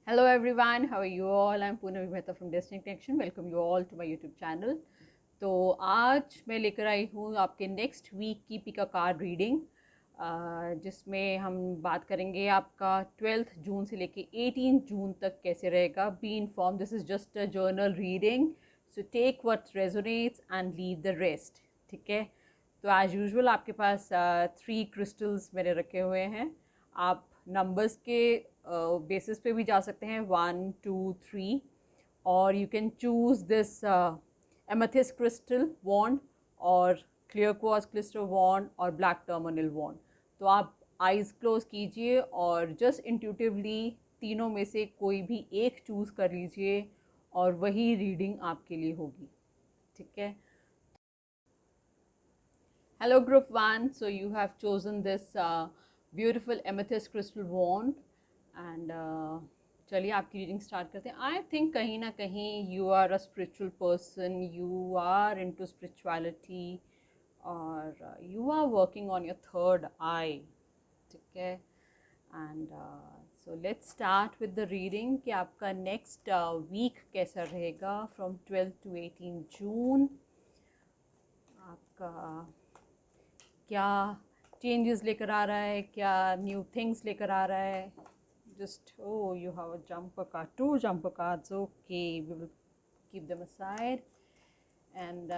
Hello everyone, how are you all? I'm Poonam Mehta from Destiny Connection. Welcome you all to my YouTube channel. तो आज मैं लेकर आई हूँ आपके next week की पिका कार्ड रीडिंग, जिसमें हम बात करेंगे आपका 12 जून से लेके 18 जून तक कैसे रहेगा. Be inform, this is just a journal reading, so take what resonates and leave the rest. ठीक है. तो एज यूजुअल आपके पास 3 क्रिस्टल्स मैंने रखे हुए हैं. आप नंबर्स के बेसिस पे भी जा सकते हैं, 1 2 3, और you can choose this amethyst crystal wand और क्लियर क्वार्ट्ज क्रिस्टल वॉन्ड और ब्लैक टर्मोनिल वॉन्ड. तो आप आइज़ क्लोज कीजिए और जस्ट इंट्यूटिवली तीनों में से कोई भी एक चूज़ कर लीजिए और वही रीडिंग आपके लिए होगी. ठीक है. Hello group 1, so you have chosen this beautiful amethyst crystal wand and चलिए आपकी रीडिंग स्टार्ट करते हैं. आई थिंक कहीं ना कहीं you are a spiritual person, you are into spirituality और you are working on your third eye. ठीक है. And so let's start with the reading कि आपका नेक्स्ट वीक कैसा रहेगा फ्रॉम 12 to 18 जून. आपका क्या चेंजेस लेकर आ रहा है, क्या न्यू थिंग्स लेकर आ रहा है. Just you have a jumper card, 2 jumper cards. Okay, we will keep them aside and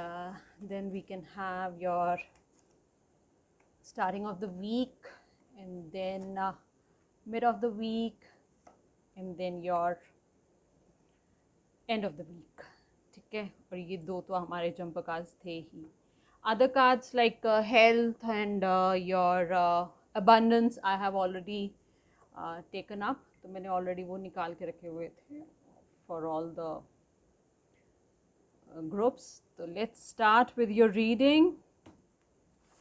then we can have your starting of the week and then mid of the week and then your end of the week. ठीक है. और ये दो तो हमारे jumper cards थे ही. Other cards like health and your abundance I have already taken up. तो मैंने already वो निकाल के रखे हुए थे for all the groups. So let's start with your reading.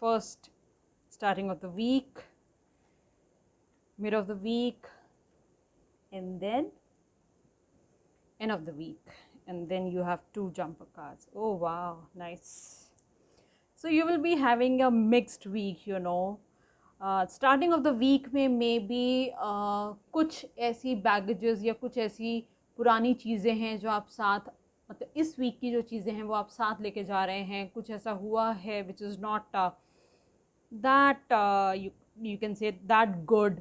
First, starting of the week, mid of the week, and then end of the week. And then you have 2 jumper cards. Oh wow, nice. So you will be having a mixed week, you know. Starting of the week में may B कुछ ऐसी baggages या कुछ ऐसी पुरानी चीज़ें हैं जो आप साथ, मतलब इस वीक की जो चीज़ें हैं वो आप साथ लेके जा रहे हैं. कुछ ऐसा हुआ है which is not that you can say that good,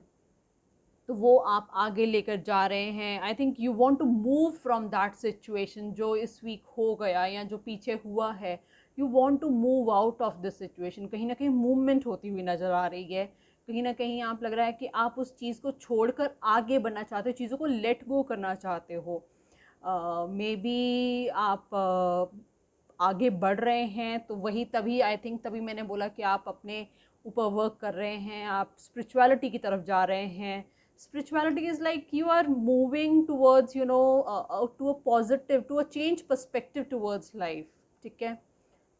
तो वो आप आगे लेकर जा रहे हैं. I think you want to move from that situation जो इस वीक हो गया या जो पीछे हुआ है. You want to move out of this situation. कहीं ना कहीं मूवमेंट होती हुई नज़र आ रही है. कहीं ना कहीं आप लग रहा है कि आप उस चीज़ को छोड़कर आगे बढ़ना चाहते हो, चीज़ों को लेट गो करना चाहते हो. मे बी आप आगे बढ़ रहे हैं, तो वही तभी आई थिंक तभी मैंने बोला कि आप अपने ऊपर वर्क कर रहे हैं, आप स्पिरिचुअलिटी की तरफ जा रहे हैं. Spirituality is like you are moving towards, you know, to a positive, to a change perspective towards life. ठीक है.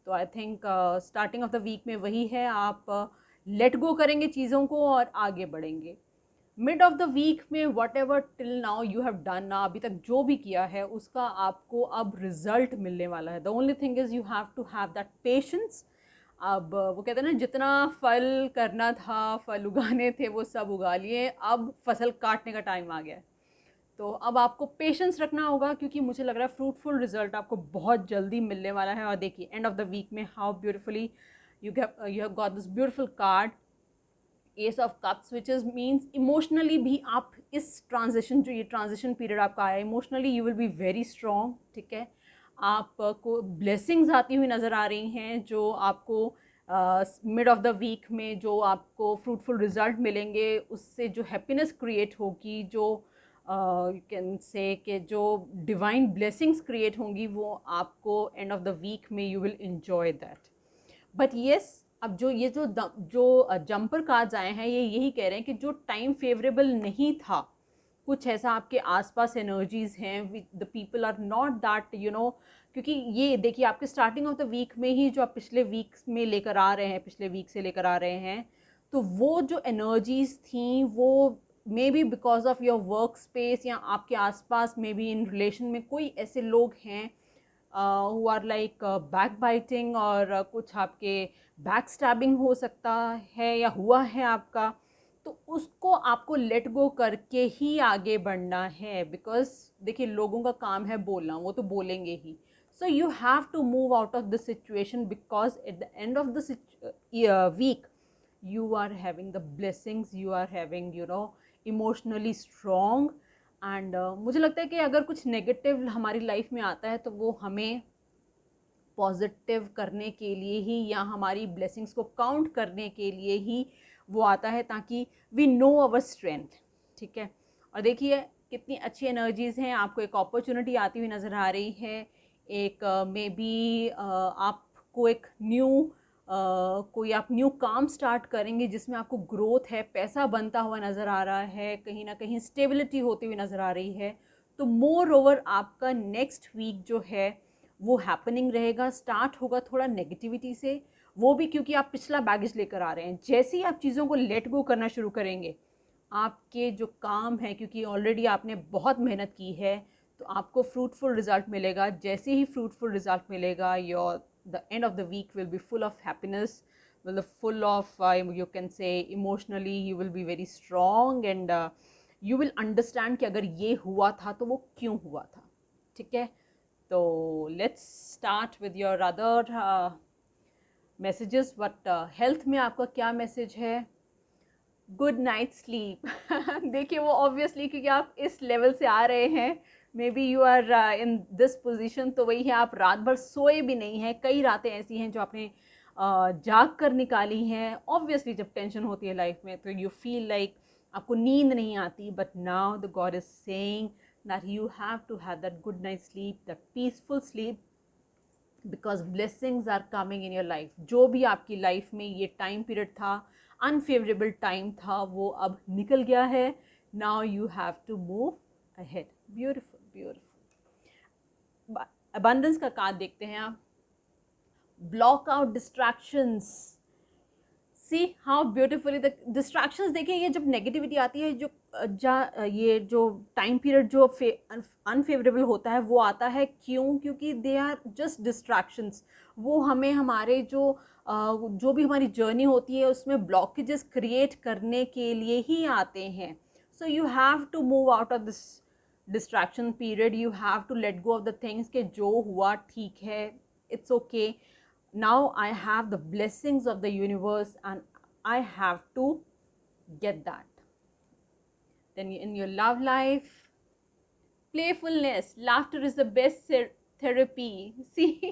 तो I think starting of the week में वही है, आप लेट गो करेंगे चीज़ों को और आगे बढ़ेंगे. मिड ऑफ द वीक में what ever till now you have done ना, अभी तक जो भी किया है उसका आपको अब रिजल्ट मिलने वाला है. The only thing is you have to have that patience. अब वो कहते हैं ना, जितना फल करना था, फल उगाने थे, वो सब उगा लिए, अब फसल काटने का टाइम आ गया है. तो अब आपको पेशेंस रखना होगा क्योंकि मुझे लग रहा है फ्रूटफुल रिजल्ट आपको बहुत जल्दी मिलने वाला है. और देखिए एंड ऑफ द वीक में how beautifully you have got this beautiful card, S of cups, which is means emotionally भी आप इस ट्रांजिशन, जो ये ट्रांजिशन पीरियड आपका आया, emotionally you will be very strong. ठीक है. आपको ब्लेसिंग्स आती हुई नज़र आ रही हैं जो आपको मिड ऑफ द वीक में जो आपको फ्रूटफुल रिजल्ट मिलेंगे, उससे जो हैप्पीनेस क्रिएट होगी, जो यू कैन से कि जो डिवाइन ब्लेसिंग्स क्रिएट होंगी, वो आपको एंड ऑफ द वीक में you will enjoy that. But yes, अब जो ये जो जंपर कार्ड्स आए हैं, ये यही कह रहे हैं कि जो टाइम फेवरेबल नहीं था, कुछ ऐसा आपके आसपास एनर्जीज़ हैं, the people are not that you know. क्योंकि ये देखिए आपके स्टार्टिंग ऑफ द वीक में ही जो आप पिछले वीक में लेकर आ रहे हैं, पिछले वीक से लेकर आ रहे हैं, तो वो जो एनर्जीज़ थी वो may be because of your work space या आपके आसपास मे बी इन रिलेशन में कोई ऐसे लोग हैं who are like backbiting, और कुछ आपके बैक स्टैबिंग हो सकता है या हुआ है आपका. तो उसको आपको लेट गो करके ही आगे बढ़ना है, बिकॉज देखिए लोगों का काम है बोलना, वो तो बोलेंगे ही. So you have to move out of the situation, because at the end of the week you are having the blessings, you are having emotionally strong. And मुझे लगता है कि अगर कुछ नेगेटिव हमारी लाइफ में आता है तो वो हमें पॉजिटिव करने के लिए ही या हमारी ब्लेसिंग्स को काउंट करने के लिए ही वो आता है, ताकि वी नो अवर स्ट्रेंथ. ठीक है. और देखिए कितनी अच्छी एनर्जीज़ हैं. आपको एक अपॉर्चुनिटी आती हुई नज़र आ रही है. एक मे बी आपको एक कोई आप न्यू काम स्टार्ट करेंगे जिसमें आपको ग्रोथ है, पैसा बनता हुआ नज़र आ रहा है, कहीं ना कहीं स्टेबिलिटी होती हुई नज़र आ रही है. तो मोर ओवर आपका नेक्स्ट वीक जो है वो हैपनिंग रहेगा. स्टार्ट होगा थोड़ा नेगेटिविटी से, वो भी क्योंकि आप पिछला बैगेज लेकर आ रहे हैं. जैसे ही आप चीज़ों को लेट गो करना शुरू करेंगे, आपके जो काम है, क्योंकि ऑलरेडी आपने बहुत मेहनत की है, तो आपको फ्रूटफुल रिजल्ट मिलेगा. जैसे ही फ्रूटफुल रिजल्ट मिलेगा, your the end of the week will be full of happiness, will be full of you can say emotionally you will be very strong, and you will understand कि अगर ये हुआ था तो वो क्यों हुआ था. ठीक है. तो let's start with your other messages. But health में आपका क्या मैसेज है? Good night sleep. देखिए वो ऑब्वियसली क्योंकि आप इस लेवल से आ रहे हैं, may be you are in this position, तो वही है, आप रात भर सोए भी नहीं हैं. कई रातें ऐसी हैं जो आपने जाग कर निकाली हैं. ऑब्वियसली जब टेंशन होती है लाइफ में तो यू फील लाइक आपको नींद नहीं आती. But now the god is saying that you have to have that good night sleep, that peaceful sleep, because blessings are coming in your life. जो भी आपकी लाइफ में ये टाइम पीरियड था, अनफेवरेबल टाइम था, वो अब निकल गया है. Now you have to move ahead. Beautiful beautiful. Abundance का कार्ड देखते हैं आप. Block out distractions. See how beautifully the distractions. देखिए ये जब नेगेटिविटी आती है, ये जो टाइम पीरियड जो अनफेवरेबल होता है वो आता है. क्यों? क्योंकि दे आर जस्ट डिस्ट्रैक्शंस. वो हमें हमारे जो भी हमारी जर्नी होती है उसमें ब्लॉकेजेस क्रिएट करने के लिए ही आते हैं. So you have to move out of this distraction period. You have to let go of the things के जो हुआ ठीक है, it's okay. Now I have the blessings of the universe and I have to get that. Then in your love life, playfulness, laughter is the best therapy. See,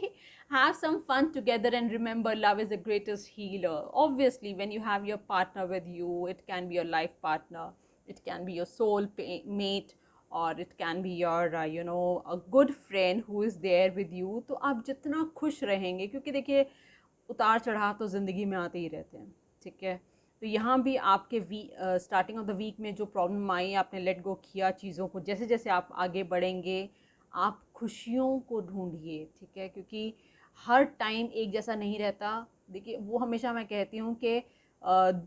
have some fun together and remember love is the greatest healer. Obviously when you have your partner with you, it can be your life partner, it can be your soul mate, or it can be your a good friend who is there with you. तो आप जितना खुश रहेंगे, क्योंकि देखिए उतार चढ़ाव तो ज़िंदगी में आते ही रहते हैं. ठीक है. तो यहाँ भी आपके स्टार्टिंग ऑफ द वीक में जो प्रॉब्लम आई, आपने लेट गो किया चीज़ों को. जैसे जैसे आप आगे बढ़ेंगे आप खुशियों को ढूंढिए. ठीक है. क्योंकि हर टाइम एक जैसा नहीं रहता. देखिए वो हमेशा मैं कहती हूँ कि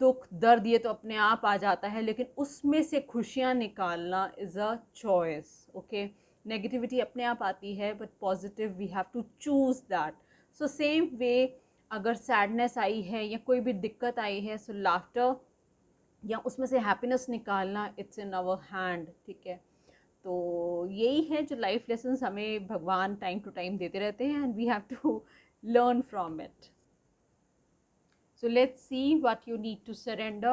दुख दर्द ये तो अपने आप आ जाता है, लेकिन उसमें से खुशियाँ निकालना is a choice. Okay. Negativity अपने आप आती है, but positive we have to choose that. So same way अगर सैडनेस आई है या कोई भी दिक्कत आई है, सो लाफ्टर या उसमें से हैप्पीनेस निकालना, इट्स इन आवर हैंड. ठीक है. तो यही है जो लाइफ लेसन्स हमें भगवान टाइम टू टाइम देते रहते हैं, and we have to learn from it. So let's see what you need to surrender.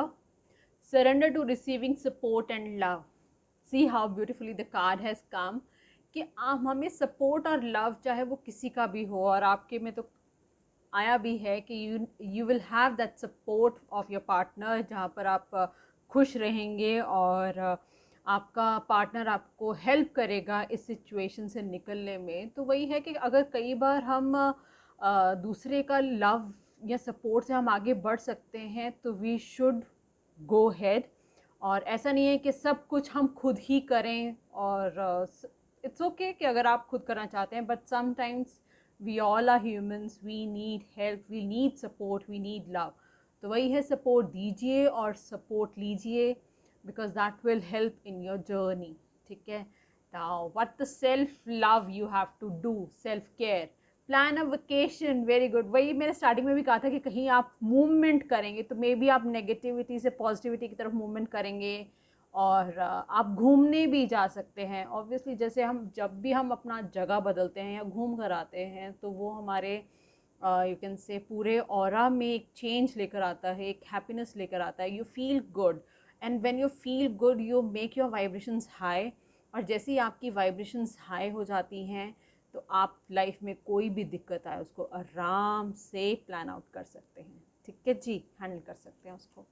Surrender to receiving support and love. See how beautifully the card has come कि आप हमें support और love चाहे वो किसी का भी हो, और आपके में तो आया भी है कि you will have that support of your partner, जहाँ पर आप खुश रहेंगे और आपका पार्टनर आपको हेल्प करेगा इस सिचुएशन से निकलने में. तो वही है कि अगर कई बार हम दूसरे का लव या सपोर्ट से हम आगे बढ़ सकते हैं, तो वी शुड गो हेड. और ऐसा नहीं है कि सब कुछ हम खुद ही करें, और इट्स ओके कि अगर आप खुद करना चाहते हैं, but sometimes we all are humans, we need help, we need support, we need love. तो वही है, सपोर्ट दीजिए और सपोर्ट लीजिए, because that will help in your journey. ठीक है. Now what the self love you have to do, self care. Plan a vacation, very good. वही मैंने स्टार्टिंग में भी कहा था कि कहीं आप मूवमेंट करेंगे तो मे बी आप नेगेटिविटी से पॉजिटिविटी की तरफ मूवमेंट करेंगे, और आप घूमने भी जा सकते हैं। ऑब्वियसली जैसे हम जब भी हम अपना जगह बदलते हैं या घूम कर आते हैं तो वो हमारे यू कैन से पूरे ऑरा में एक चेंज लेकर आता है, एक हैप्पीनेस लेकर आता है। You feel good, and when you feel good you make your vibrations high, और जैसे ही आपकी वाइब्रेशंस हाई हो जाती हैं तो आप लाइफ में कोई भी दिक्कत आए उसको आराम से प्लान आउट कर सकते हैं। ठीक है जी, हैंडल कर सकते हैं उसको।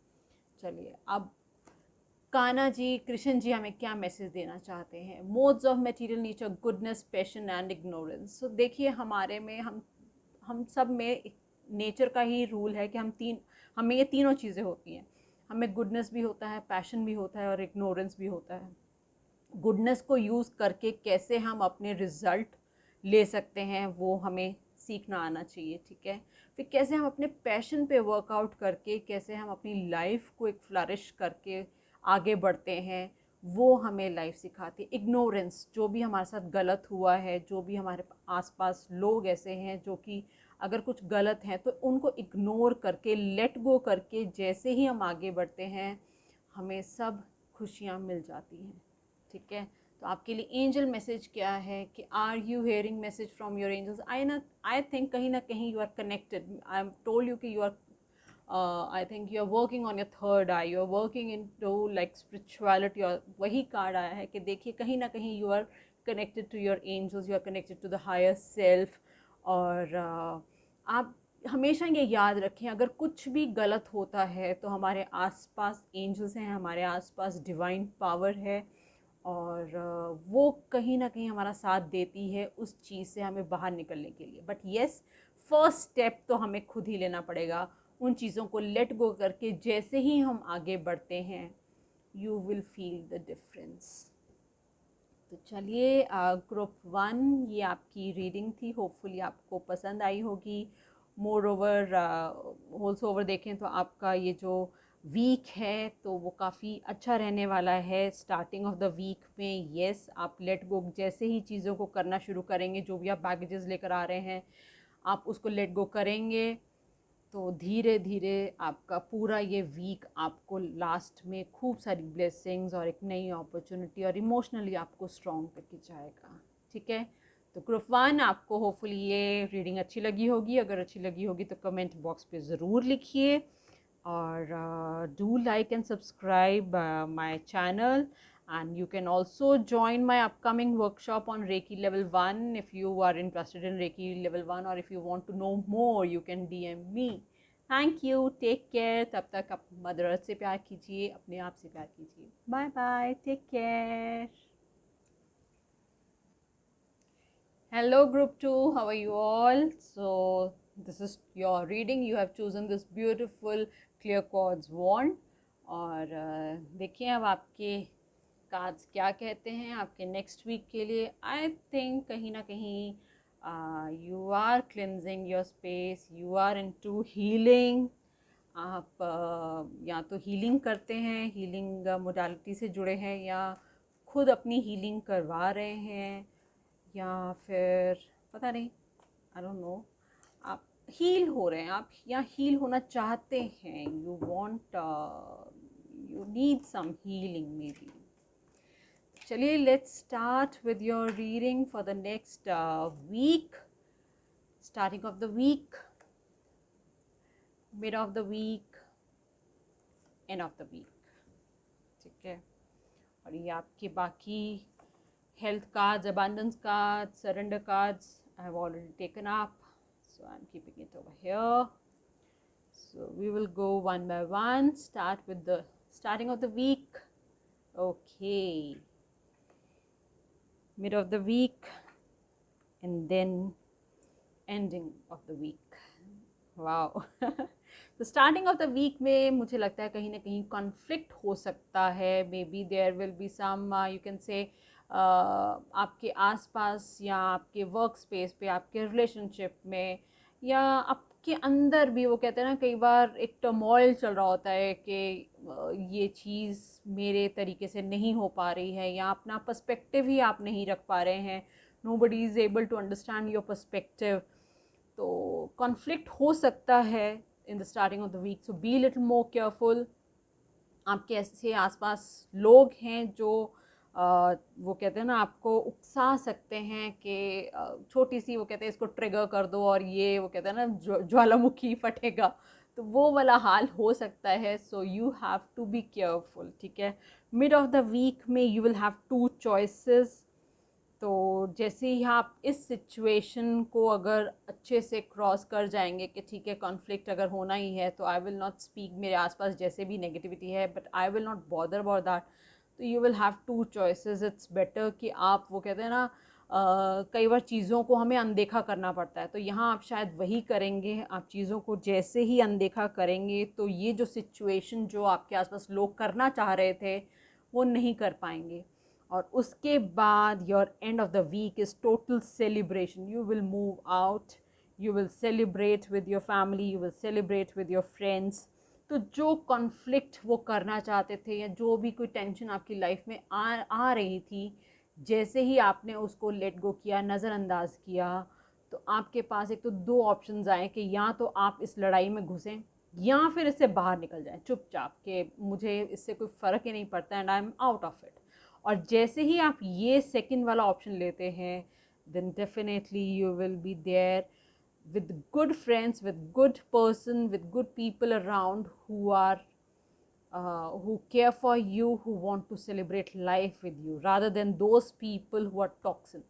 चलिए अब कान्हा जी, कृष्ण जी हमें क्या मैसेज देना चाहते हैं? Modes of material nature, goodness, passion and ignorance. So देखिए हमारे में हम सब में नेचर का ही रूल है कि हमें ये तीनों चीज़ें होती हैं। हमें गुडनेस भी होता है, पैशन भी होता है और इग्नोरेंस भी होता है। गुडनेस को यूज़ करके कैसे हम अपने रिज़ल्ट ले सकते हैं वो हमें सीखना आना चाहिए। ठीक है, फिर कैसे हम अपने पैशन पे वर्कआउट करके कैसे हम अपनी लाइफ को एक फ्लरिश करके आगे बढ़ते हैं, वो हमें लाइफ सिखाती है। इग्नोरेंस, जो भी हमारे साथ गलत हुआ है, जो भी हमारे आसपास लोग ऐसे हैं जो कि अगर कुछ गलत हैं तो उनको इग्नोर करके, लेट गो करके जैसे ही हम आगे बढ़ते हैं हमें सब खुशियाँ मिल जाती हैं। ठीक है, तो आपके लिए एंजल मैसेज क्या है कि are you hearing message from your angels? I think कहीं ना कहीं you are connected. I am told you कि you are I think you are working on your third eye, you are working in to like spirituality, और वही card आया है कि देखिए कहीं ना कहीं you are connected to your angels, you are connected to the higher self. और आप हमेशा ये याद रखें अगर कुछ भी गलत होता है तो हमारे आसपास एंजल्स हैं, हमारे आसपास डिवाइन पावर है, और वो कहीं ना कहीं हमारा साथ देती है उस चीज़ से हमें बाहर निकलने के लिए। बट येस, फर्स्ट स्टेप तो हमें खुद ही लेना पड़ेगा। उन चीज़ों को लेट गो करके जैसे ही हम आगे बढ़ते हैं you will feel the difference. तो चलिए ग्रुप 1 ये आपकी रीडिंग थी, होपफुली आपको पसंद आई होगी। मोर ओवर होल्स ओवर देखें तो आपका ये जो वीक है तो वो काफ़ी अच्छा रहने वाला है। स्टार्टिंग ऑफ द वीक में येस आप लेट गो, जैसे ही चीज़ों को करना शुरू करेंगे, जो भी आप बैगेजेस लेकर आ रहे हैं आप उसको लेट गो करेंगे तो धीरे धीरे आपका पूरा ये वीक आपको लास्ट में खूब सारी ब्लेसिंग्स और एक नई अपॉर्चुनिटी और इमोशनली आपको स्ट्रॉन्ग करके जाएगा। ठीक है, तो ग्रुप 1 आपको होपफुली ये रीडिंग अच्छी लगी होगी। अगर अच्छी लगी होगी तो कमेंट बॉक्स पे ज़रूर लिखिए, और do like and subscribe my channel, and you can also join my upcoming workshop on Reiki level 1 if you are interested in Reiki level 1, or if you want to know more you can DM me. Thank you, take care। तब तक आप mother earth से प्यार कीजिए, अपने आप से प्यार कीजिए। Bye bye, take care. Hello group 2, how are you all? So this is your reading. You have chosen this beautiful clear quartz wand, और देखिए अब आपके कार्ड्स क्या कहते हैं आपके नेक्स्ट वीक के लिए। आई थिंक कहीं ना कहीं you are cleansing your space, you are into healing. आप या तो हीलिंग करते हैं, हीलिंग मोडालिटी से जुड़े हैं, या खुद अपनी हीलिंग करवा रहे हैं, या फिर पता नहीं, आई डोंट नो, आप हील हो रहे हैं, आप या हील होना चाहते हैं, you want, you need some healing maybe. चलिए let's start with your reading for the next week. Starting of the week, mid of the week, end of the week. ठीक है, और ये आपके बाकी health cards, abundance cards, surrender cards I have already taken up, so I'm keeping it over here. So we will go one by one. Start with the starting of the week. Okay, mid of the week, and then ending of the week. Wow. तो starting of the week में मुझे लगता है कहीं ना कहीं conflict हो सकता है। May be there will be some, you can say आपके आसपास या आपके वर्क स्पेस पे, आपके रिलेशनशिप में, या आपके अंदर भी वो कहते हैं ना कई बार एक टर्मोइल चल रहा होता है कि ये चीज़ मेरे तरीके से नहीं हो पा रही है, या अपना पर्सपेक्टिव ही आप नहीं रख पा रहे हैं। Nobody is able to understand your perspective, तो कॉन्फ्लिक्ट हो सकता है in the starting of the week, so be little more careful. आपके ऐसे आसपास लोग हैं जो वो कहते हैं ना, आपको उकसा सकते हैं कि छोटी सी, वो कहते हैं इसको ट्रिगर कर दो और ये, वो कहते हैं ना, ज्वालामुखी फटेगा, तो वो वाला हाल हो सकता है। So you have to be careful, ठीक है। मिड ऑफ द वीक में you will have two choices. तो जैसे ही आप इस सिचुएशन को अगर अच्छे से क्रॉस कर जाएंगे कि ठीक है कॉन्फ्लिक्ट अगर होना ही है, तो आई विल नॉट स्पीक, मेरे आसपास जैसे भी नेगेटिविटी है, but I will not bother about that. तो you will have two choices. It's better कि आप, वो कहते हैं ना, कई बार चीज़ों को हमें अनदेखा करना पड़ता है, तो यहाँ आप शायद वही करेंगे। आप चीज़ों को जैसे ही अनदेखा करेंगे तो ये जो सिचुएशन जो आपके आसपास लोग करना चाह रहे थे वो नहीं कर पाएंगे। और उसके बाद your end of the week is total celebration. You will move out, you will celebrate with your family, you will celebrate with your friends. तो जो कॉन्फ्लिक्ट वो करना चाहते थे या जो भी कोई टेंशन आपकी लाइफ में आ रही थी, जैसे ही आपने उसको लेट गो किया, नज़रअंदाज किया, तो आपके पास एक तो दो ऑप्शंस आए कि या तो आप इस लड़ाई में घुसें या फिर इससे बाहर निकल जाएं चुपचाप, कि मुझे इससे कोई फ़र्क ही नहीं पड़ता and I am out of it. और जैसे ही आप ये सेकंड वाला ऑप्शन लेते हैं, then definitely you will be there with good friends, with good person, with good people around who are who care for you, who want to celebrate life with you, rather than those people who are toxic.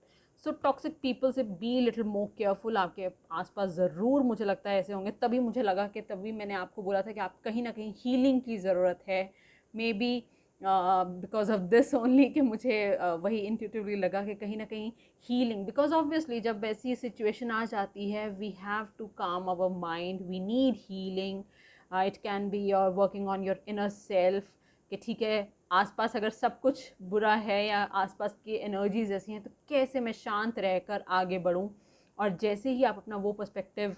So toxic people से be little more careful। आपके आसपास ज़रूर मुझे लगता है ऐसे होंगे, तभी मुझे लगा कि तभी मैंने आपको बोला था कि आप कहीं ना कहीं हीलिंग की ज़रूरत है। May B because of this only कि मुझे वही इंट्यूटिवली लगा कि कहीं ना कहीं हीलिंग, बिकॉज ऑब्वियसली जब ऐसी सिचुएशन आ जाती है, we have to calm our mind, we need healing. It can be your working on your inner self, कि ठीक है आसपास अगर सब कुछ बुरा है या आसपास की एनर्जीज ऐसी हैं, तो कैसे मैं शांत रहकर आगे बढ़ूं। और जैसे ही आप अपना वो पर्सपेक्टिव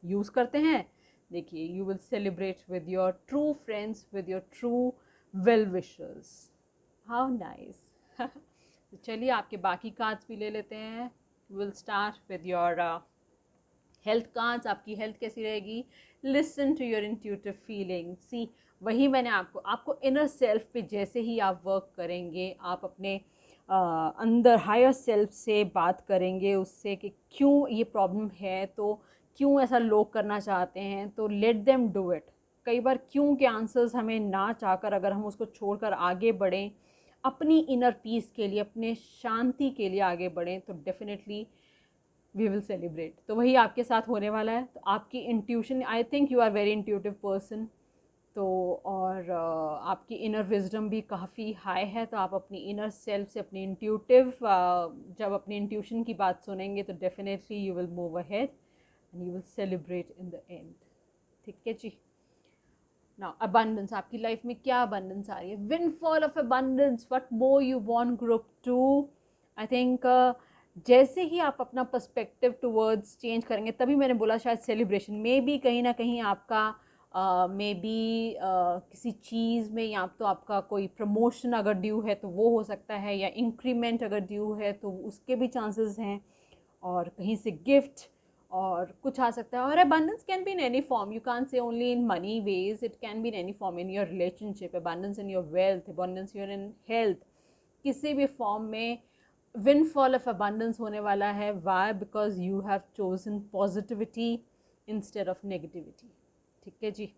यूज़ करते हैं, देखिए you will celebrate with your true friends, with your true well wishers. How nice. तो चलिए आपके बाकी कार्ड्स भी ले लेते हैं। Will start with your health cards. आपकी हेल्थ कैसी रहेगी? Listen to your intuitive feeling. See, वही मैंने आपको इनर सेल्फ पे जैसे ही आप वर्क करेंगे, आप अपने अंदर हायर सेल्फ से बात करेंगे उससे कि क्यों ये प्रॉब्लम है, तो क्यों ऐसा लोग करना चाहते हैं, तो लेट देम डू इट। कई बार क्यों के आंसर्स हमें ना चाहकर अगर हम उसको छोड़कर आगे बढ़ें, अपनी इनर पीस के लिए, अपने शांति के लिए आगे बढ़ें, तो डेफिनेटली वी विल सेलिब्रेट। तो वही आपके साथ होने वाला है। तो आपकी intuition, I think you are very intuitive person, तो और आपकी इनर विजडम भी काफ़ी हाई है। तो आप अपनी इनर सेल्फ से, अपनी इंट्यूटिव, जब अपनी इंट्यूशन की बात सुनेंगे तो definitely you will move ahead and you will celebrate in the end. ठीक है जी। नाउ अबंडेंस, आपकी लाइफ में क्या अबंडेंस आ रही है? Windfall of abundance, what more you want group two. I think जैसे ही आप अपना पर्सपेक्टिव टुवर्ड्स चेंज करेंगे, तभी मैंने बोला शायद सेलिब्रेशन में भी कहीं ना कहीं आपका मे बी किसी चीज़ में, या तो आपका कोई प्रमोशन अगर ड्यू है तो वो हो सकता है, या इंक्रीमेंट अगर ड्यू है तो उसके भी चांसेस हैं, और कहीं से गिफ्ट और कुछ आ सकता है। और abundance can be in any form, you can't say only in money ways, it can be in any form, in your relationship, abundance in your wealth, abundance in health, किसी भी फॉर्म में windfall of abundance होने वाला है। why? because you have chosen positivity instead of negativity। ठीक है जी।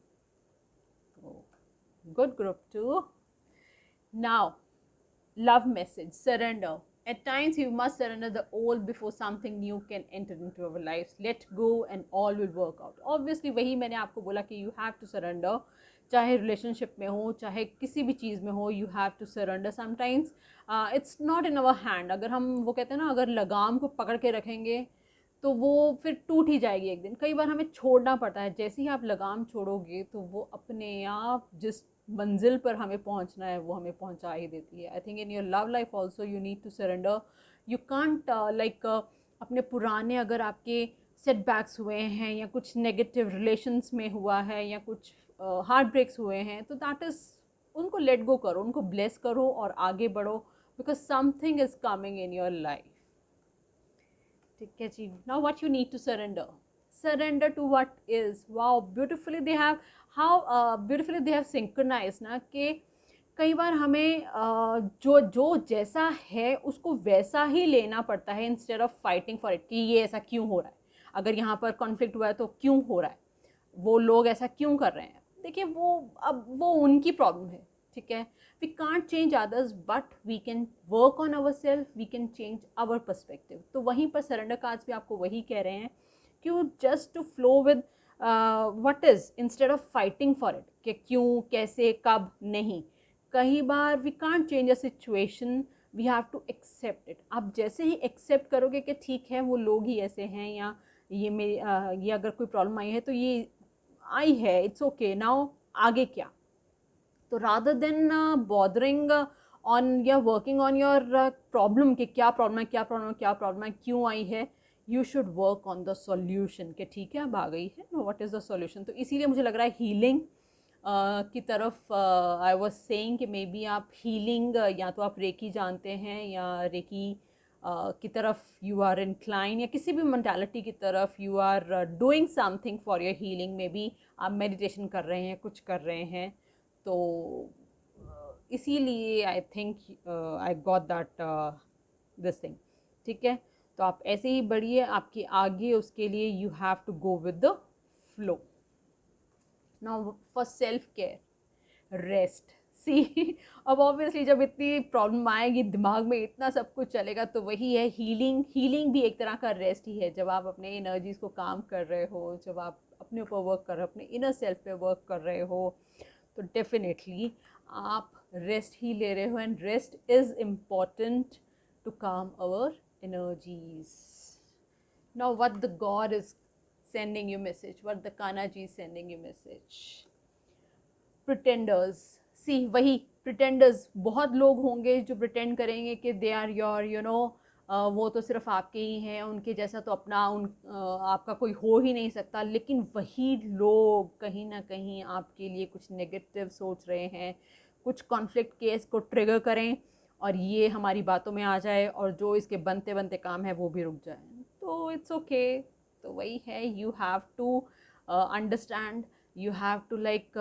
Good group two. Now love message, surrender. At times you must surrender the old before something new can enter into our lives. Let go and all will work out. Obviously वही मैंने आपको बोला कि you have to surrender, चाहे relationship में हो, चाहे किसी भी चीज़ में हो, you have to surrender. Sometimes it's not in our hand। अगर हम, वो कहते हैं ना, अगर लगाम को पकड़ के रखेंगे तो वो फिर टूट ही जाएगी एक दिन। कई बार हमें छोड़ना पड़ता है। जैसे ही आप लगाम छोड़ोगे तो वो अपने आप जिस मंजिल पर हमें पहुंचना है वो हमें पहुंचा ही देती है। I think in your love life also you need to surrender. You can't like अपने पुराने, अगर आपके सेटबैक्स हुए हैं या कुछ नेगेटिव रिलेशंस में हुआ है या कुछ हार्ट ब्रेक्स हुए हैं, तो दैट इज़, उनको लेट गो करो, उनको ब्लेस करो और आगे बढ़ो, because something is coming in your life. ठीक है जी। Now what you need to surrender? surrender to what is. Wow, beautifully they have, how beautifully they have synchronized ना, कि कई बार हमें जो जो जैसा है उसको वैसा ही लेना पड़ता है, instead of fighting for it कि ये ऐसा क्यों हो रहा है, अगर यहाँ पर कॉन्फ्लिक्ट हुआ है तो क्यों हो रहा है, वो लोग ऐसा क्यों कर रहे हैं। देखिए वो, अब वो उनकी प्रॉब्लम है, ठीक है। We can't change others but we can work on our self, we can change our perspective. तो वहीं पर सरेंडर कार्ड्स भी आपको वही कह रहे हैं कि just to flow with what is, instead of fighting for it कि क्यों कैसे कब नहीं। कई बार we can't change a situation, we have to accept it. आप जैसे ही एक्सेप्ट करोगे कि ठीक है वो लोग ही ऐसे हैं, या ये मेरी ये अगर कोई प्रॉब्लम आई है तो ये आई है, इट्स ओके नाउ, आगे क्या। तो रादर देन बॉदरिंग ऑन या वर्किंग ऑन योर प्रॉब्लम कि क्या प्रॉब्लम है, क्या प्रॉब्लम है, क्या प्रॉब्लम है, क्यों आई है, you should work on the solution कि ठीक है अब आ गई है, know what is the solution. तो इसीलिए मुझे लग रहा है हीलिंग की तरफ आई वाज सेइंग कि मे बी आप हीलिंग या तो आप रेकी जानते हैं या रेकी की तरफ यू आर इंक्लाइन, या किसी भी मेंटालिटी की तरफ you are doing something for your healing. Maybe आप मेडिटेशन कर रहे हैं, कुछ कर रहे हैं, तो इसीलिए I think I got that this thing, ठीक है। तो आप ऐसे ही बढ़िए, आपके आगे उसके लिए you have to go with the flow. Now for self care, rest. See अब ऑब्वियसली जब इतनी प्रॉब्लम आएगी, दिमाग में इतना सब कुछ चलेगा, तो वही है हीलिंग। हीलिंग भी एक तरह का रेस्ट ही है, जब आप अपने एनर्जीज को काम कर रहे हो, जब आप अपने ऊपर वर्क कर रहे हो, अपने इनर सेल्फ पे वर्क कर रहे हो, तो डेफिनेटली आप रेस्ट ही ले रहे हो। And rest is important to calm our energies. Now what the God is sending you message, what the Kanaji is sending you message. Pretenders, see वही pretenders, बहुत लोग होंगे जो pretend करेंगे कि they are your you know वो तो सिर्फ आपके ही हैं, उनके जैसा तो अपना आपका कोई हो ही नहीं सकता। लेकिन वही लोग कहीं ना कहीं आपके लिए कुछ नेगेटिव सोच रहे हैं, कुछ कॉन्फ्लिक्ट केस को ट्रिगर करें और ये हमारी बातों में आ जाए, और जो इसके बनते बनते काम है वो भी रुक जाए, तो इट्स ओके। तो वही है, you have to understand, you have to like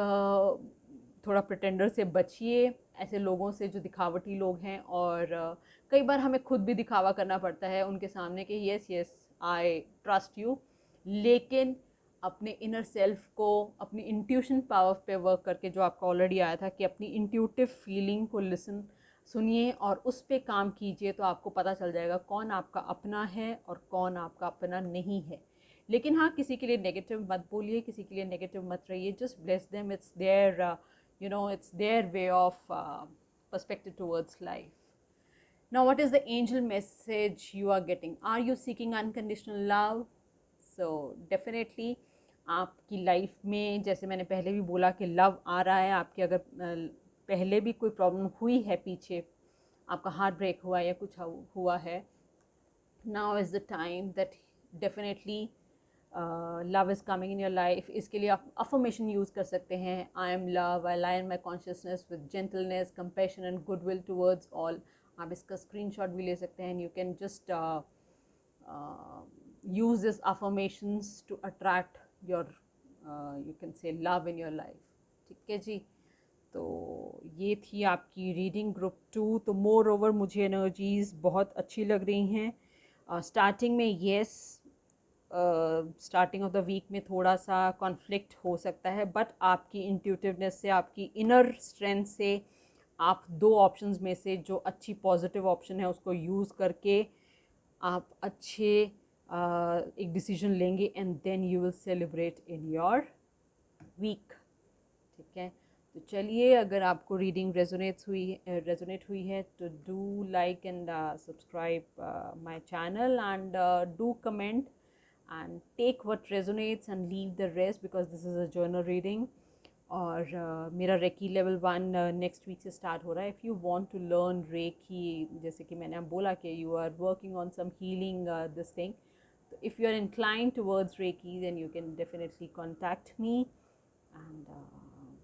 थोड़ा प्रिटेंडर से बचिए, ऐसे लोगों से जो दिखावटी लोग हैं। और कई बार हमें खुद भी दिखावा करना पड़ता है उनके सामने कि yes yes I trust you, लेकिन अपने इनर सेल्फ को, अपनी इंट्यूशन पावर पे वर्क करके, जो आपका ऑलरेडी आया था कि अपनी इंट्यूटिव फीलिंग को लिसन सुनिए और उस पर काम कीजिए, तो आपको पता चल जाएगा कौन आपका अपना है और कौन आपका अपना नहीं है। लेकिन हाँ, किसी के लिए नेगेटिव मत बोलिए, किसी के लिए नेगेटिव मत रहिए, just bless them, it's their it's their way of perspective towards life. Now what is the angel message you are getting? Are you seeking unconditional love? So definitely आपकी लाइफ में, जैसे मैंने पहले भी बोला कि लव आ रहा है आपके। अगर पहले भी कोई प्रॉब्लम हुई है, पीछे आपका हार्ट ब्रेक हुआ या कुछ हुआ है, now is the time that definitely love is coming in your life. इसके लिए आप अफर्मेशन यूज़ कर सकते हैं, I am love, I align my consciousness with gentleness, compassion and goodwill towards all. आप इसका स्क्रीनशॉट भी ले सकते हैं, you can just use this affirmations to attract your you can say love in your life, ठीक है जी। तो ये थी आपकी रीडिंग ग्रुप 2। तो मोर ओवर मुझे एनर्जीज़ बहुत अच्छी लग रही हैं। स्टार्टिंग में yes, starting of the week में थोड़ा सा कॉन्फ्लिक्ट हो सकता है, बट आपकी इंट्यूटिवनेस से, आपकी इनर स्ट्रेंथ से, आप दो ऑप्शंस में से जो अच्छी पॉजिटिव ऑप्शन है उसको यूज़ करके आप अच्छे एक डिसीजन लेंगे, and then you will celebrate in your week, ठीक है। तो चलिए, अगर आपको रीडिंग रेजोनेट हुई है तो do like and subscribe my channel, and do comment and take what resonates and leave the rest, because this is a journal reading। और मेरा रेकी लेवल 1 नेक्स्ट वीक से स्टार्ट हो रहा है। If you want to learn reiki, जैसे कि मैंने बोला कि you are working on some healing this thing, तो if you are inclined towards reiki then you can definitely contact me. And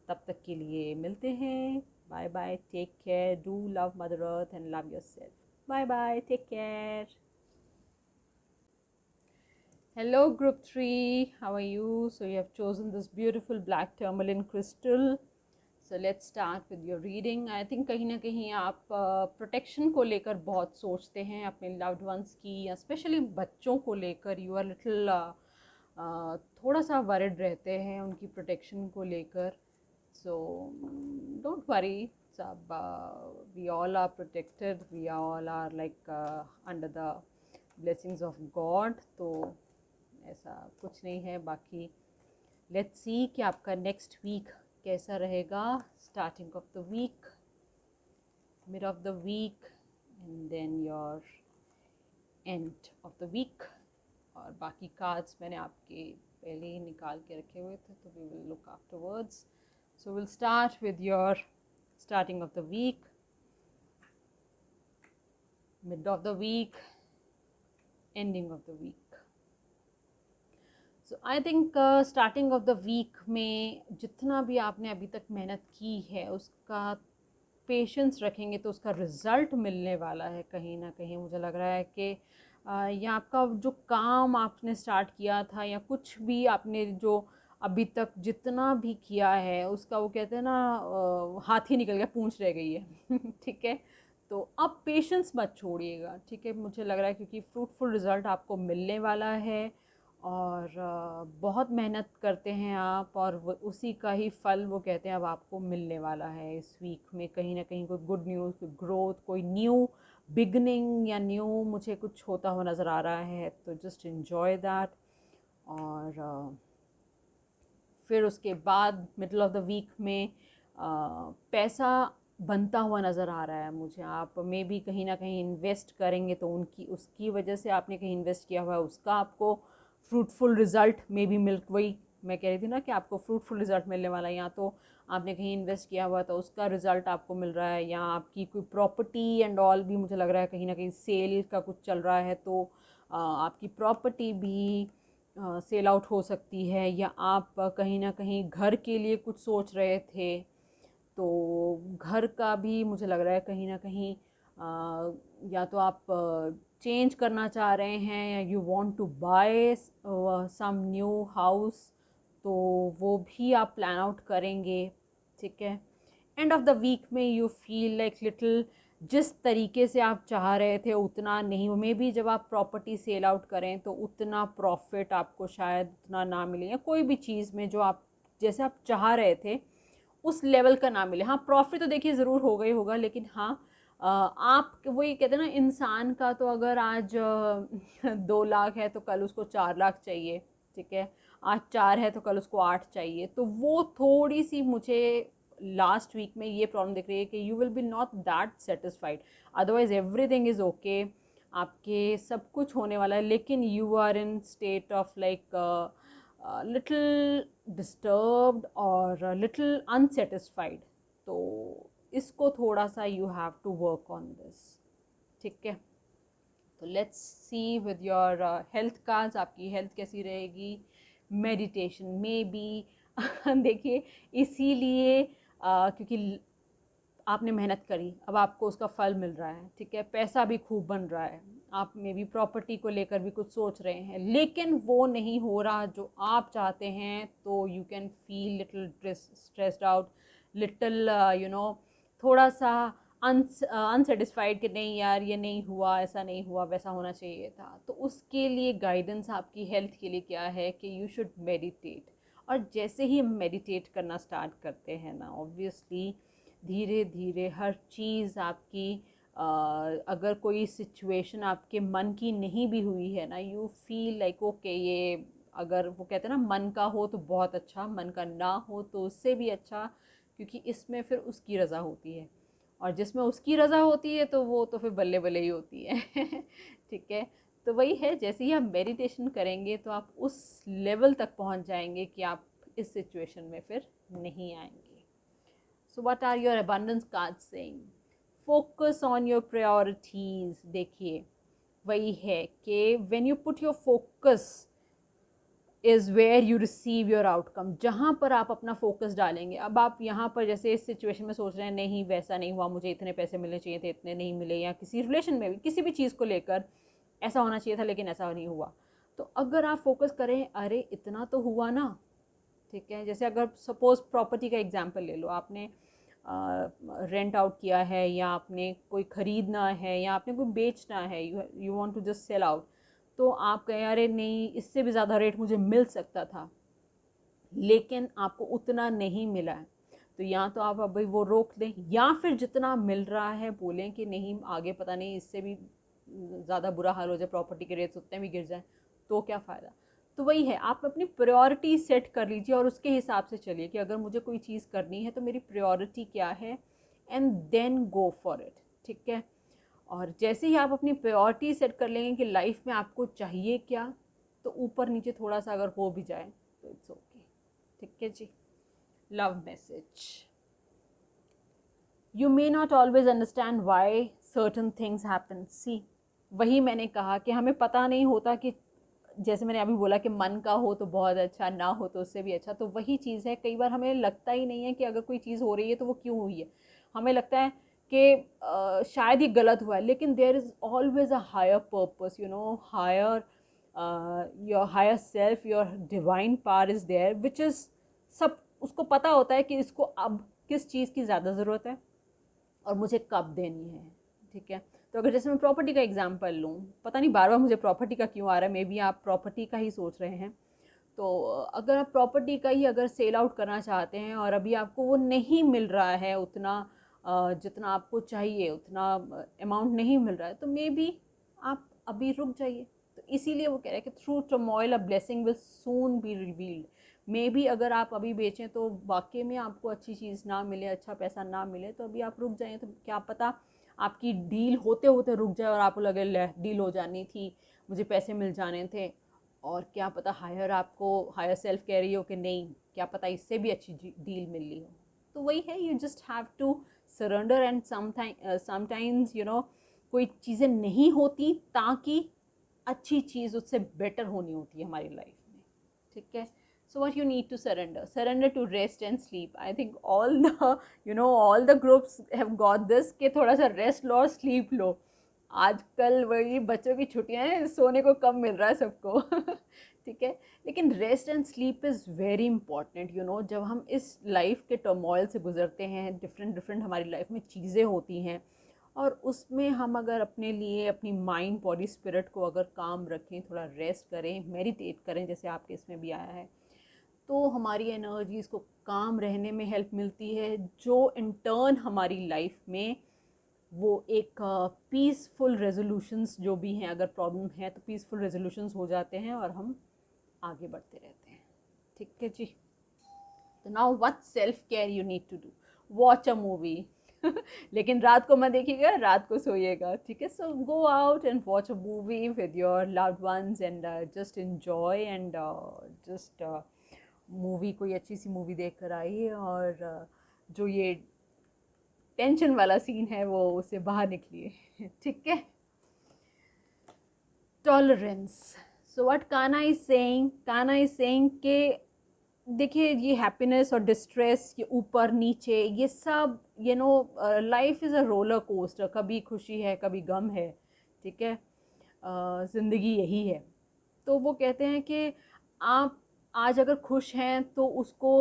तब तक के लिए मिलते हैं, bye bye, take care, do love mother earth and love yourself, bye bye, take care. Hello group 3, how are you? So you have chosen this beautiful black tourmaline crystal. So let's start with your reading. I think कहीं ना कहीं आप protection को लेकर बहुत सोचते हैं अपने लव्ड वंस की, या स्पेशली बच्चों को लेकर यू आर लिटिल थोड़ा सा वरिड रहते हैं उनकी प्रोटेक्शन को लेकर. सो डोंट वरी, सब we all are protected, we all are like under the blessings of God. तो ऐसा कुछ नहीं है. बाकी लेट्स सी कि आपका नेक्स्ट वीक कैसा रहेगा. Starting of the week, mid of the week and then your end of the week. और बाकी कार्ड्स मैंने आपके पहले ही निकाल के रखे हुए थे, तो we will look afterwards. So will start with your starting of the week, mid of the week, ending of the week. So I think starting of the week में जितना भी आपने अभी तक मेहनत की है उसका पेशेंस रखेंगे तो उसका रिज़ल्ट मिलने वाला है. कहीं ना कहीं मुझे लग रहा है कि या आपका जो काम आपने स्टार्ट किया था या कुछ भी आपने जो अभी तक जितना भी किया है उसका वो कहते हैं ना हाथ ही निकल गया, पूंछ रह गई है. ठीक है, तो अब पेशेंस मत छोड़िएगा. ठीक है, मुझे लग रहा है क्योंकि फ्रूटफुल रिज़ल्ट आपको मिलने वाला है और बहुत मेहनत करते हैं आप और उसी का ही फल वो कहते हैं अब आपको मिलने वाला है इस वीक में. कहीं ना कहीं कोई गुड न्यूज़, कोई ग्रोथ, कोई न्यू बिगनिंग या न्यू मुझे कुछ होता हुआ नज़र आ रहा है. तो जस्ट इन्जॉय दैट. और फिर उसके बाद मिडल ऑफ द वीक में पैसा बनता हुआ नज़र आ रहा है मुझे. आप मे भी कहीं ना कहीं इन्वेस्ट करेंगे तो उसकी वजह से आपने कहीं इन्वेस्ट किया हुआ है उसका आपको फ्रूटफुल रिज़ल्ट में भी मिल, वही मैं कह रही थी ना कि आपको फ्रूटफुल रिज़ल्ट मिलने वाला है. या तो आपने कहीं इन्वेस्ट किया हुआ तो उसका रिज़ल्ट आपको मिल रहा है, या आपकी कोई प्रॉपर्टी एंड ऑल भी मुझे लग रहा है कहीं ना कहीं सेल का कुछ चल रहा है तो आपकी प्रॉपर्टी भी सेल आउट हो सकती है. या आप कहीं ना कहीं घर के लिए कुछ सोच रहे थे तो घर का भी मुझे लग रहा है कहीं ना कहीं या तो आप चेंज करना चाह रहे हैं या you want to buy some new house, तो वो भी आप प्लान आउट करेंगे. ठीक है, एंड ऑफ द वीक में यू फील लाइक लिटिल जिस तरीके से आप चाह रहे थे उतना नहीं. मे भी जब आप प्रॉपर्टी सेल आउट करें तो उतना प्रॉफिट आपको शायद उतना ना मिले, या कोई भी चीज़ में जो आप जैसे आप चाह रहे थे उस लेवल का ना मिले. हाँ, प्रॉफिट तो देखिए ज़रूर होगा ही होगा, लेकिन हाँ आप वही कहते हैं ना, इंसान का तो अगर आज 2 लाख है तो कल उसको 4 लाख चाहिए. ठीक है, आज 4 है तो कल उसको 8 चाहिए. तो वो थोड़ी सी मुझे लास्ट वीक में ये प्रॉब्लम दिख रही है कि you will be not that satisfied. Otherwise everything is okay, आपके सब कुछ होने वाला है, लेकिन you are in state of like little disturbed और लिटिल अनसेटिस्फाइड. तो इसको थोड़ा सा you have to work on this. ठीक है, तो let's see with your health cards आपकी हेल्थ कैसी रहेगी. मेडिटेशन में भी देखिए इसीलिए क्योंकि आपने मेहनत करी, अब आपको उसका फल मिल रहा है. ठीक है, पैसा भी खूब बन रहा है, आप में भी प्रॉपर्टी को लेकर भी कुछ सोच रहे हैं, लेकिन वो नहीं हो रहा जो आप चाहते हैं. तो you can feel little stressed out, little you know थोड़ा सा अनसेटिस्फाइड कि नहीं यार ये नहीं हुआ, ऐसा नहीं हुआ, वैसा होना चाहिए था. तो उसके लिए गाइडेंस आपकी हेल्थ के लिए क्या है कि यू शुड मेडिटेट. और जैसे ही हम मेडिटेट करना स्टार्ट करते हैं ना, ऑब्वियसली धीरे धीरे हर चीज़ आपकी अगर कोई सिचुएशन आपके मन की नहीं भी हुई है ना, यू फील लाइक ओके, ये अगर वो कहते हैं ना मन का हो तो बहुत अच्छा, मन का ना हो तो उससे भी अच्छा, क्योंकि इसमें फिर उसकी रज़ा होती है, और जिसमें उसकी रज़ा होती है तो वो तो फिर बल्ले बल्ले ही होती है. ठीक है, तो वही है, जैसे ही आप मेडिटेशन करेंगे तो आप उस लेवल तक पहुंच जाएंगे कि आप इस सिचुएशन में फिर नहीं आएंगे. So what are your abundance cards saying? Focus on your priorities. देखिए वही है कि when you put your focus is where you receive your outcome. जहाँ पर आप अपना फोकस डालेंगे, अब आप यहाँ पर जैसे इस सिचुएशन में सोच रहे हैं नहीं वैसा नहीं हुआ, मुझे इतने पैसे मिलने चाहिए थे, इतने नहीं मिले, या किसी रिलेशन में भी किसी भी चीज़ को लेकर ऐसा होना चाहिए था लेकिन ऐसा नहीं हुआ, तो अगर आप फोकस करें अरे इतना तो हुआ ना, ठीक है, जैसे अगर सपोज प्रॉपर्टी का एग्जांपल ले लो, आपने रेंट आउट किया है या आपने कोई ख़रीदना है या आपने कोई बेचना है, you want to just sell out, तो आप कहें अरे नहीं इससे भी ज़्यादा रेट मुझे मिल सकता था, लेकिन आपको उतना नहीं मिला है, तो या तो आप अभी वो रोक लें या फिर जितना मिल रहा है बोलें कि नहीं आगे पता नहीं इससे भी ज़्यादा बुरा हाल हो जाए, प्रॉपर्टी के रेट्स उतने भी गिर जाएं तो क्या फ़ायदा। तो वही है, आप अपनी प्रायोरिटी सेट कर लीजिए और उसके हिसाब से चलिए कि अगर मुझे कोई चीज़ करनी है तो मेरी प्रायोरिटी क्या है, and then go for it, ठीक है। और जैसे ही आप अपनी प्रायोरिटी सेट कर लेंगे कि लाइफ में आपको चाहिए क्या, तो ऊपर नीचे थोड़ा सा अगर हो भी जाए तो इट्स ओके, ठीक है जी। Love message, you may not always understand why certain things happen. See, वही मैंने कहा कि हमें पता नहीं होता कि जैसे मैंने अभी बोला कि मन का हो तो बहुत अच्छा, ना हो तो उससे भी अच्छा, तो वही चीज़ है, कई बार हमें लगता ही नहीं है कि अगर कोई चीज़ हो रही है तो वो क्यों हुई है, हमें लगता है कि शायद ये गलत हुआ है, लेकिन there is always a higher purpose, you know, higher your higher self, your divine power is there which is, सब उसको पता होता है कि इसको अब किस चीज़ की ज़्यादा ज़रूरत है और मुझे कब देनी है, ठीक है। तो अगर जैसे मैं प्रॉपर्टी का एग्जांपल लूँ, पता नहीं बार बार मुझे प्रॉपर्टी का क्यों आ रहा है, मे बी आप प्रॉपर्टी का ही सोच रहे हैं, तो अगर आप प्रॉपर्टी का ही अगर सेल आउट करना चाहते हैं और अभी आपको वो नहीं मिल रहा है उतना जितना आपको चाहिए, उतना अमाउंट नहीं मिल रहा है, तो मे बी आप अभी रुक जाइए। तो इसीलिए वो कह रहे हैं कि through turmoil a blessing will soon be revealed. May be अगर आप अभी बेचें तो वाकई में आपको अच्छी चीज़ ना मिले, अच्छा पैसा ना मिले, तो अभी आप रुक जाएं, तो क्या पता आपकी डील होते होते रुक जाए और आपको लगे ले डील हो जानी थी, मुझे पैसे मिल जाने थे, और क्या पता हायर आपको हायर सेल्फ कह रही हो कि नहीं, क्या पता इससे भी अच्छी डील मिल रही हो। तो वही है, you just have to surrender, and sometimes you know कोई चीज़ें नहीं होती ताकि अच्छी चीज़ उससे बेटर होनी होती है हमारी लाइफ में, ठीक है। So what you need to surrender to rest and sleep. I think all the all the groups have got this कि थोड़ा सा रेस्ट लो और स्लीप लो। आजकल वही बच्चों की छुट्टियां हैं, सोने को कम मिल रहा है सबको ठीक है, लेकिन rest and sleep is very important, you know. जब हम इस लाइफ के टर्मोइल से गुजरते हैं, डिफरेंट डिफरेंट हमारी लाइफ में चीज़ें होती हैं, और उसमें हम अगर अपने लिए अपनी माइंड बॉडी स्पिरिट को अगर काम रखें, थोड़ा रेस्ट करें, मेडिटेट करें, जैसे आपके इसमें भी आया है, तो हमारी एनर्जीज़ को काम रहने में हेल्प मिलती है, जो इन टर्न हमारी लाइफ में वो एक पीसफुल रेजोल्यूशंस जो भी हैं, अगर प्रॉब्लम है तो पीसफुल रेजोल्यूशंस हो जाते हैं और हम आगे बढ़ते रहते हैं, ठीक है जी। तो now what self care you need to do, watch a movie लेकिन रात को मत देखिएगा, रात को सोइएगा, ठीक है। So go out and watch a movie with your loved ones and just enjoy, and just movie, कोई अच्छी सी मूवी देख कर आइए, और जो ये टेंशन वाला सीन है वो उससे बाहर निकलिए ठीक है। Tolerance, so what Kanha is saying, Kanha is saying कि देखिए ये हैप्पीनेस और डिस्ट्रेस, ये ऊपर नीचे, ये सब life is a roller coaster, कभी खुशी है कभी गम है, ठीक है। ज़िंदगी यही है। तो वो कहते हैं कि आप आज अगर खुश हैं तो उसको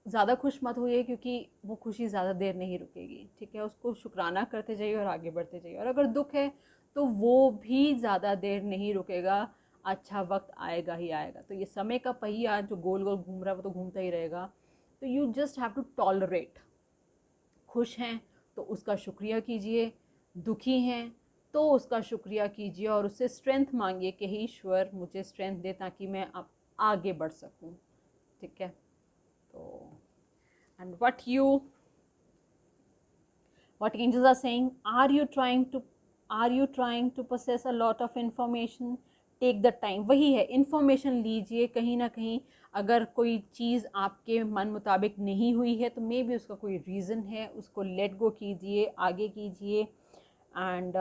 ज़्यादा खुश मत होइए, क्योंकि वो खुशी ज़्यादा देर नहीं रुकेगी, ठीक है। उसको शुक्राना करते जाइए और आगे बढ़ते जाइए, और अगर दुख है तो वो भी ज़्यादा देर नहीं रुकेगा, अच्छा वक्त आएगा ही आएगा। तो ये समय का पहिया जो गोल गोल घूम रहा है वो तो घूमता ही रहेगा। तो you just have to tolerate. खुश हैं तो उसका शुक्रिया कीजिए, दुखी हैं तो उसका शुक्रिया कीजिए, और उससे स्ट्रेंथ मांगिए कि हे ईश्वर मुझे स्ट्रेंथ दे ताकि मैं अब आगे बढ़ सकूं, ठीक है। तो and what angels are saying, are you trying to possess a lot of information, take the time। वही है, इंफॉर्मेशन लीजिए, कहीं ना कहीं अगर कोई चीज़ आपके मन मुताबिक नहीं हुई है तो मे बी उसका कोई रीज़न है, उसको लेट गो कीजिए, आगे कीजिए, एंड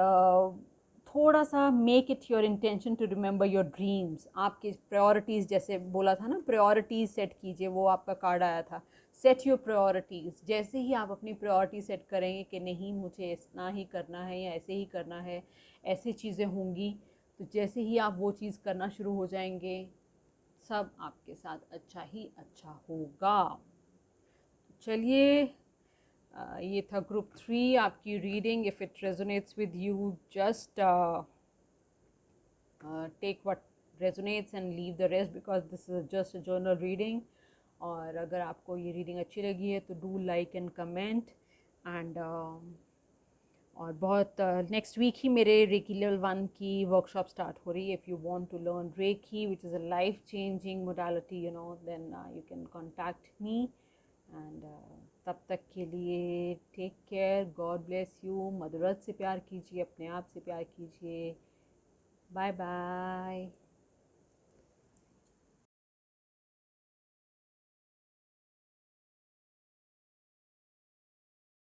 थोड़ा सा make it your intention to remember your dreams. आपकी प्रायोरिटीज़, जैसे बोला था ना, प्रायोरिटीज़ सेट कीजिए, वो आपका कार्ड आया था, सेट योर प्रायोरिटीज़। जैसे ही आप अपनी प्रायोरिटी सेट करेंगे कि नहीं मुझे इतना ही करना है या ऐसे ही करना है, ऐसी चीज़ें होंगी, तो जैसे ही आप वो चीज़ करना शुरू हो जाएंगे, सब आपके साथ अच्छा ही अच्छा होगा। चलिए, ये था ग्रुप 3 आपकी reading. If it resonates with you, just take what resonates and leave the rest, because this is just a journal reading. और अगर आपको ये रीडिंग अच्छी लगी है तो do like and comment. And और बहुत नेक्स्ट वीक ही मेरे रेकी लेवल 1 की वर्कशॉप स्टार्ट हो रही है। If you want to learn reiki which is a life changing modality, you know, then you can contact me. And तब तक के लिए take care, God bless you. मदरत से प्यार कीजिए, अपने आप से प्यार कीजिए। Bye bye.